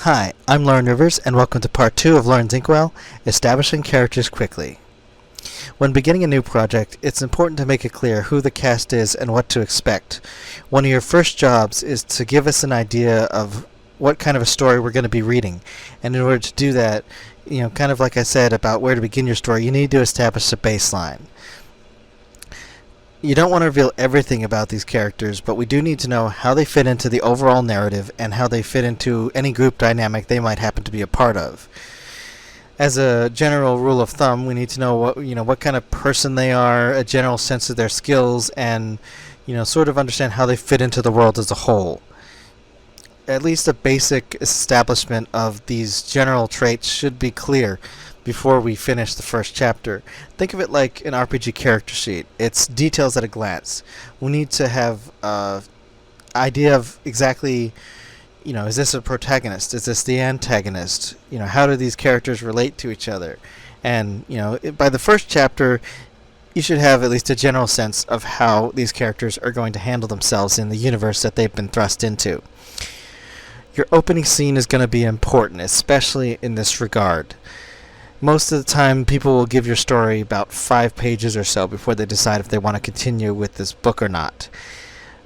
Hi, I'm Lauren Rivers, and welcome to part 2 of Lauren's Inkwell, Establishing Characters Quickly. When beginning a new project, it's important to make it clear who the cast is and what to expect. One of your first jobs is to give us an idea of what kind of a story we're going to be reading. And in order to do that, kind of like I said about where to begin your story, you need to establish a baseline. You don't want to reveal everything about these characters, but we do need to know how they fit into the overall narrative and how they fit into any group dynamic they might happen to be a part of. As a general rule of thumb, we need to know what kind of person they are, a general sense of their skills, and sort of understand how they fit into the world as a whole. At least a basic establishment of these general traits should be clear before we finish the first chapter. Think of it like an RPG character sheet. It's details at a glance. We need to have an idea of exactly, is this a protagonist? Is this the antagonist? How do these characters relate to each other? And, by the first chapter, you should have at least a general sense of how these characters are going to handle themselves in the universe that they've been thrust into. Your opening scene is going to be important, especially in this regard. Most of the time, people will give your story about 5 pages or so before they decide if they want to continue with this book or not.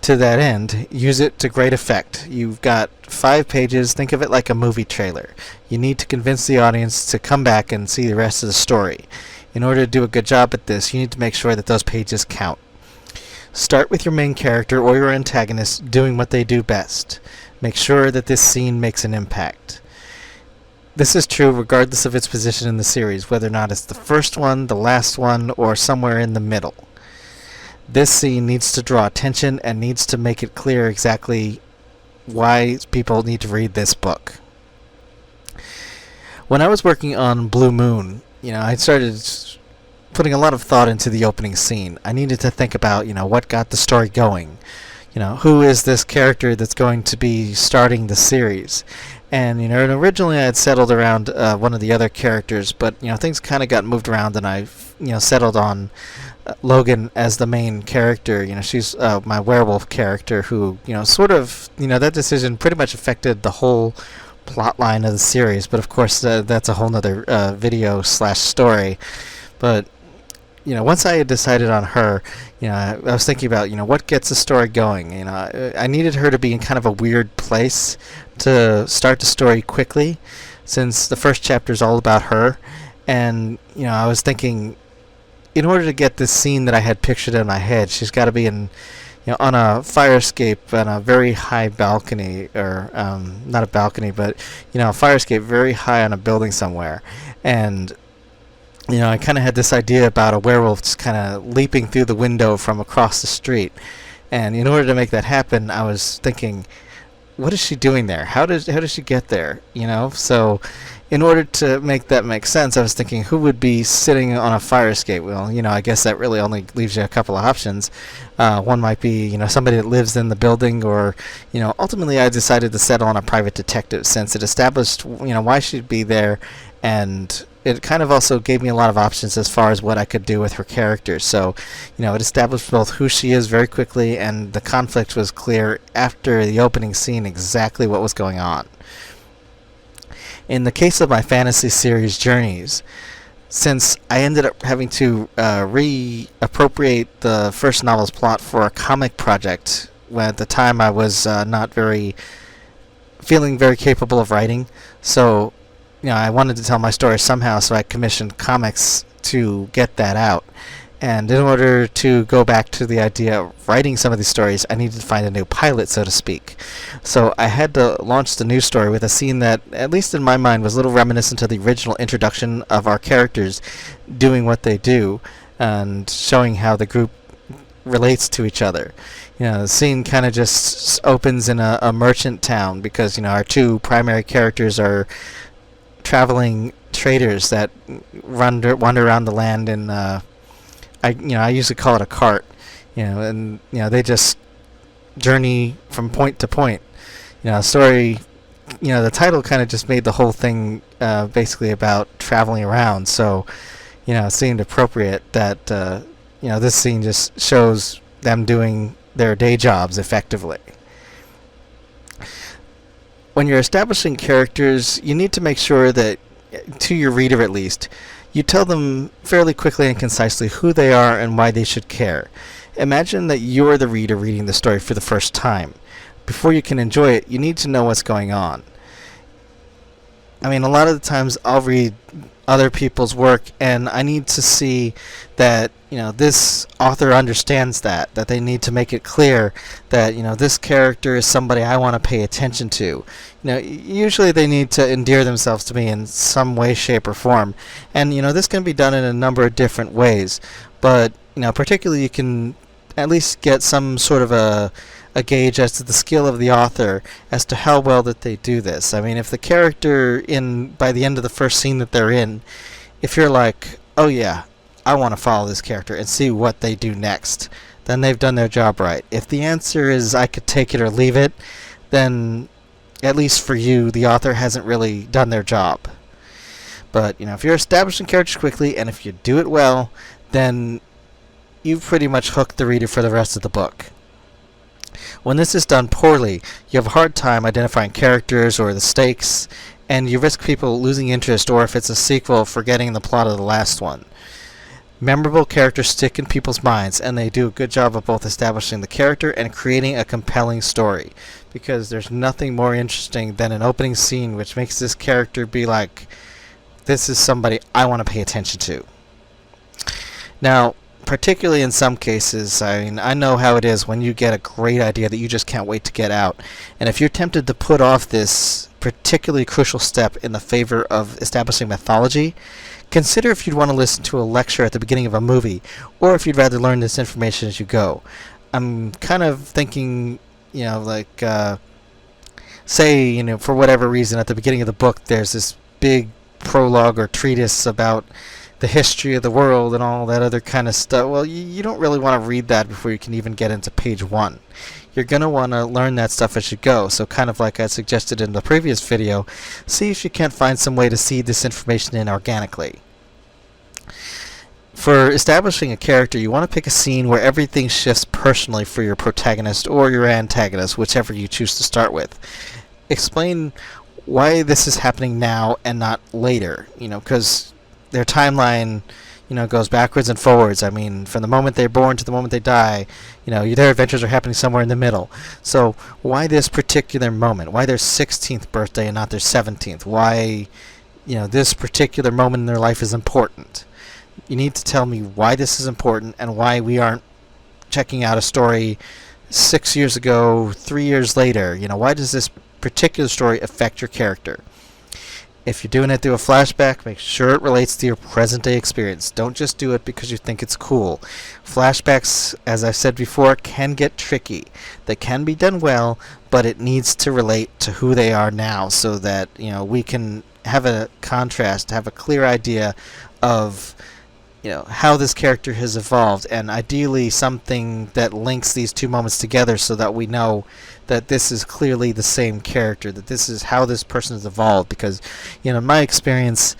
To that end, use it to great effect. You've got 5 pages, think of it like a movie trailer. You need to convince the audience to come back and see the rest of the story. In order to do a good job at this, you need to make sure that those pages count. Start with your main character or your antagonist doing what they do best. Make sure that this scene makes an impact. This is true regardless of its position in the series, whether or not it's the first one, the last one, or somewhere in the middle. This scene needs to draw attention and needs to make it clear exactly why people need to read this book. When I was working on Blue Moon, I started putting a lot of thought into the opening scene. I needed to think about, what got the story going. Who is this character that's going to be starting the series? And, and originally I had settled around one of the other characters, but, things kind of got moved around and I, settled on Logan as the main character. She's my werewolf character who, sort of, that decision pretty much affected the whole plot line of the series. But, of course, that's a whole nother video/story. But, once I had decided on her, I was thinking about, what gets the story going. I needed her to be in kind of a weird place to start the story quickly, since the first chapter is all about her. And, I was thinking, in order to get this scene that I had pictured in my head, she's got to be in, on a fire escape on a very high balcony, or not a balcony, but, a fire escape very high on a building somewhere. And I kind of had this idea about a werewolf just kind of leaping through the window from across the street. And in order to make that happen, I was thinking, what is she doing there? How does she get there? So in order to make that make sense, I was thinking, who would be sitting on a fire escape? Well, I guess that really only leaves you a couple of options. One might be, somebody that lives in the building, or, ultimately I decided to settle on a private detective, since it established, why she'd be there, and it kind of also gave me a lot of options as far as what I could do with her character. So, it established both who she is very quickly, and the conflict was clear after the opening scene exactly what was going on. In the case of my fantasy series Journeys, since I ended up having to reappropriate the first novel's plot for a comic project, when at the time I was not feeling very capable of writing, so I wanted to tell my story somehow, so I commissioned comics to get that out. And in order to go back to the idea of writing some of these stories, I needed to find a new pilot, so to speak. So I had to launch the new story with a scene that, at least in my mind, was a little reminiscent of the original introduction of our characters doing what they do and showing how the group relates to each other. The scene kind of just opens in a merchant town because, our 2 primary characters are traveling traders that wander around the land in I usually call it a cart, and they just journey from point to point. Story, the title kind of just made the whole thing basically about traveling around. So, it seemed appropriate that this scene just shows them doing their day jobs effectively. when you're establishing characters, you need to make sure that, to your reader at least, you tell them fairly quickly and concisely who they are and why they should care. Imagine that you're the reader reading the story for the first time. Before you can enjoy it, you need to know what's going on. I mean, a lot of the times I'll read other people's work and I need to see that, this author understands that they need to make it clear that, this character is somebody I want to pay attention to. Usually they need to endear themselves to me in some way, shape, or form. And, this can be done in a number of different ways. But, particularly you can at least get some sort of a gauge as to the skill of the author as to how well that they do this. I mean, if the character by the end of the first scene that they're in, if you're like, oh yeah, I want to follow this character and see what they do next, then they've done their job right. If the answer is I could take it or leave it, then at least for you, the author hasn't really done their job. But, if you're establishing characters quickly and if you do it well, then you've pretty much hooked the reader for the rest of the book. When this is done poorly, you have a hard time identifying characters or the stakes, and you risk people losing interest, or if it's a sequel, forgetting the plot of the last one. Memorable characters stick in people's minds, and they do a good job of both establishing the character and creating a compelling story, because there's nothing more interesting than an opening scene which makes this character be like, this is somebody I want to pay attention to. Now, particularly in some cases, I know how it is when you get a great idea that you just can't wait to get out. And if you're tempted to put off this particularly crucial step in the favor of establishing mythology, consider if you'd want to listen to a lecture at the beginning of a movie, or if you'd rather learn this information as you go. I'm kind of thinking, say, for whatever reason, at the beginning of the book, there's this big prologue or treatise about the history of the world and all that other kind of stuff. Well, you don't really want to read that before you can even get into page 1. You're going to want to learn that stuff as you go. So kind of like I suggested in the previous video, see if you can't find some way to seed this information in organically. For establishing a character, you want to pick a scene where everything shifts personally for your protagonist or your antagonist, whichever you choose to start with. Explain why this is happening now and not later, because their timeline, goes backwards and forwards. I mean, from the moment they're born to the moment they die, their adventures are happening somewhere in the middle. So why this particular moment? Why their 16th birthday and not their 17th? Why, this particular moment in their life is important? You need to tell me why this is important and why we aren't checking out a story 6 years ago, 3 years later. Why does this particular story affect your character? If you're doing it through a flashback, make sure it relates to your present-day experience. Don't just do it because you think it's cool. Flashbacks, as I've said before, can get tricky. They can be done well, but it needs to relate to who they are now so that, we can have a contrast, have a clear idea of, how this character has evolved, and ideally something that links these two moments together so that we know that this is clearly the same character, that this is how this person has evolved. Because, in my experience,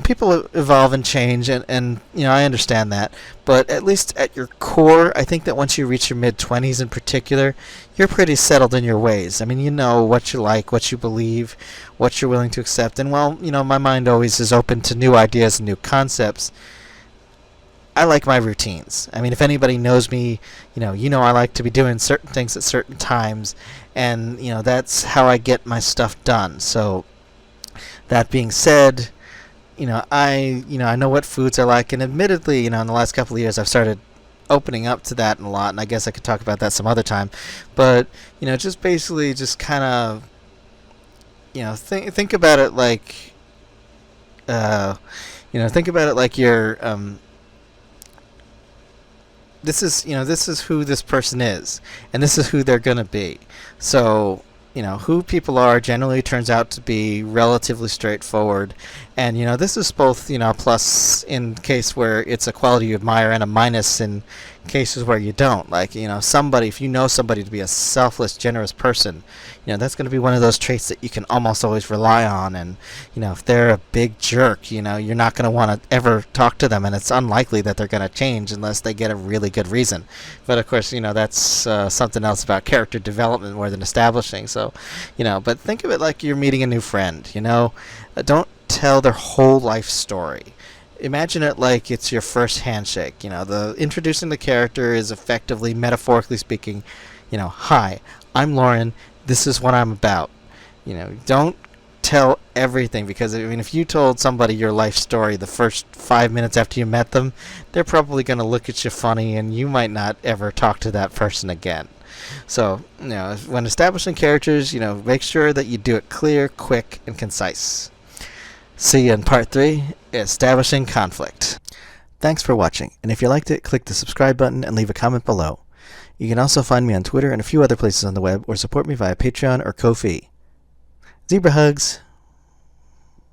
people evolve and change, and I understand that, but at least at your core, I think that once you reach your mid-20s in particular, you're pretty settled in your ways. I mean, you know what you like, what you believe, what you're willing to accept, and my mind always is open to new ideas and new concepts. I like my routines. I mean, if anybody knows me, I like to be doing certain things at certain times, and, that's how I get my stuff done. So, that being said, I know what foods I like, and admittedly, in the last couple of years, I've started opening up to that a lot, and I guess I could talk about that some other time. But, just basically just kind of, think about it like, think about it like you're, this is who this person is, and this is who they're going to be. So, who people are generally turns out to be relatively straightforward. And, this is both, plus in case where it's a quality you admire and a minus in cases where you don't. Like, somebody, if you know somebody to be a selfless, generous person, that's going to be one of those traits that you can almost always rely on. And, if they're a big jerk, you're not going to want to ever talk to them, and it's unlikely that they're going to change unless they get a really good reason. But, of course, that's something else about character development more than establishing. So, but think of it like you're meeting a new friend, Don't tell their whole life story. Imagine it like it's your first handshake. The introducing the character is effectively, metaphorically speaking, hi, I'm Lauren. This is what I'm about. Don't tell everything, because if you told somebody your life story the first 5 minutes after you met them, they're probably going to look at you funny, and you might not ever talk to that person again. So, when establishing characters, make sure that you do it clear, quick, and concise. See you in part 3, Establishing Conflict. Thanks for watching, and if you liked it, click the subscribe button and leave a comment below. You can also find me on Twitter and a few other places on the web, or support me via Patreon or Ko-fi. Zebra hugs!